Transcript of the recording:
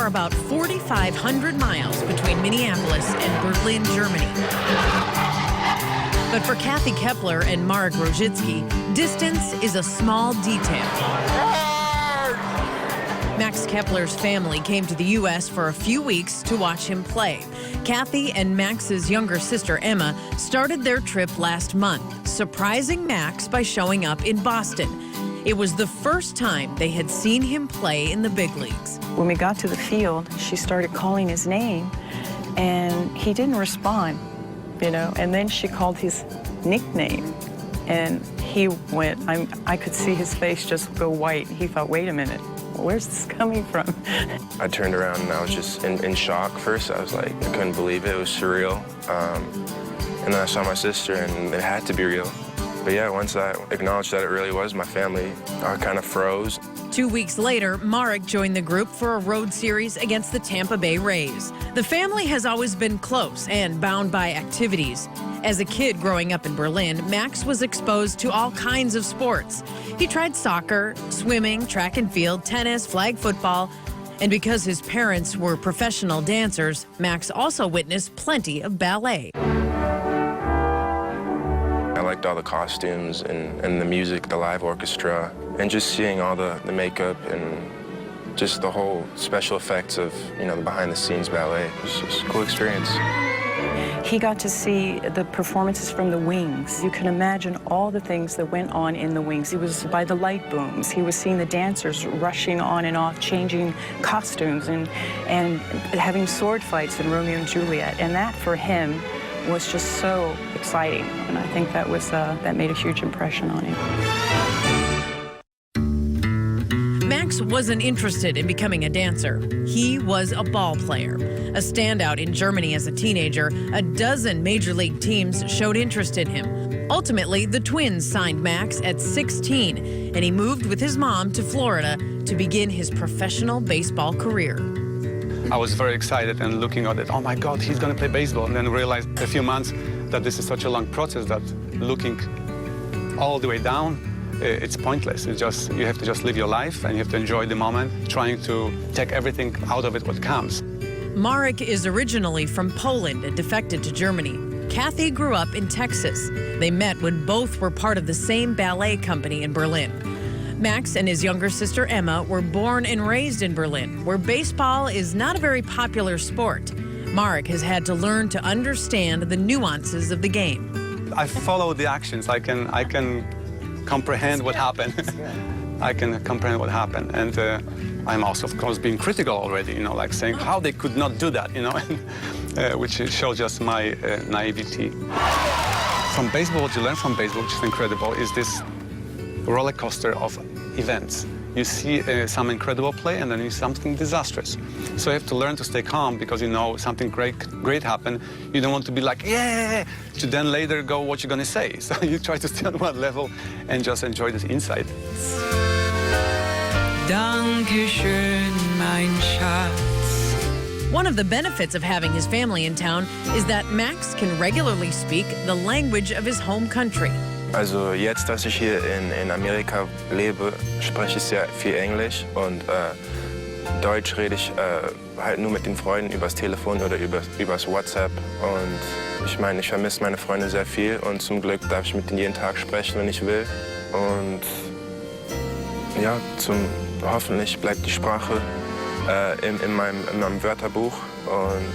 about 4,500 miles between Minneapolis and Berlin, Germany. But for Kathy Kepler and Marek Rojicki, distance is a small detail. Max Kepler's family came to the U.S. for a few weeks to watch him play. Kathy and Max's younger sister, Emma, started their trip last month, surprising Max by showing up in Boston. It was the first time they had seen him play in the big leagues. When we got to the field, she started calling his name, and he didn't respond, and then she called his nickname, and he went, I could see his face just go white. He thought, wait a minute. Where's this coming from? I turned around and I was just in shock first. I was like, I couldn't believe it. It was surreal. And then I saw my sister and it had to be real. But yeah, once I acknowledged that it really was my family, I kind of froze. 2 weeks later, Marek joined the group for a road series against the Tampa Bay Rays. The family has always been close and bound by activities. As a kid growing up in Berlin, Max was exposed to all kinds of sports. He tried soccer, swimming, track and field, tennis, flag football. And because his parents were professional dancers, Max also witnessed plenty of ballet. I liked all the costumes and the music, the live orchestra, and just seeing all the makeup and just the whole special effects of, the behind-the-scenes ballet. It was just a cool experience. He got to see the performances from the wings. You can imagine all the things that went on in the wings. He was by the light booms. He was seeing the dancers rushing on and off, changing costumes and having sword fights in Romeo and Juliet. And that, for him, was just so exciting. And I think that was that made a huge impression on him. Max wasn't interested in becoming a dancer. He was a ball player. A standout in Germany as a teenager, a dozen major league teams showed interest in him. Ultimately, the Twins signed Max at 16, and he moved with his mom to Florida to begin his professional baseball career. I was very excited and looking at it, oh my God, he's going to play baseball, and then realized a few months that this is such a long process that looking all the way down, it's pointless. It's just, you have to just live your life and you have to enjoy the moment, trying to take everything out of it what comes. Marek is originally from Poland and defected to Germany. Kathy grew up in Texas. They met when both were part of the same ballet company in Berlin. Max and his younger sister Emma were born and raised in Berlin, where baseball is not a very popular sport. Marek has had to learn to understand the nuances of the game. I follow the actions. I can comprehend what happened. I can comprehend what happened. And I'm also, of course, being critical already, like saying how they could not do that, which shows just my naivety. From baseball, what you learn from baseball, which is incredible, is this roller coaster of events. You see some incredible play and then you see something disastrous. So you have to learn to stay calm because something great happened. You don't want to be like, yeah, to then later go what you're going to say. So you try to stay on one level and just enjoy this insight. Dankeschön, mein Schatz. One of the benefits of having his family in town is that Max can regularly speak the language of his home country. Also jetzt, dass ich hier in Amerika lebe, spreche ich sehr viel Englisch und Deutsch rede ich halt nur mit den Freunden übers Telefon oder übers WhatsApp. Und ich meine, ich vermisse meine Freunde sehr viel und zum Glück darf ich mit denen jeden Tag sprechen, wenn ich will. Und ja, hoffentlich bleibt die Sprache in meinem Wörterbuch und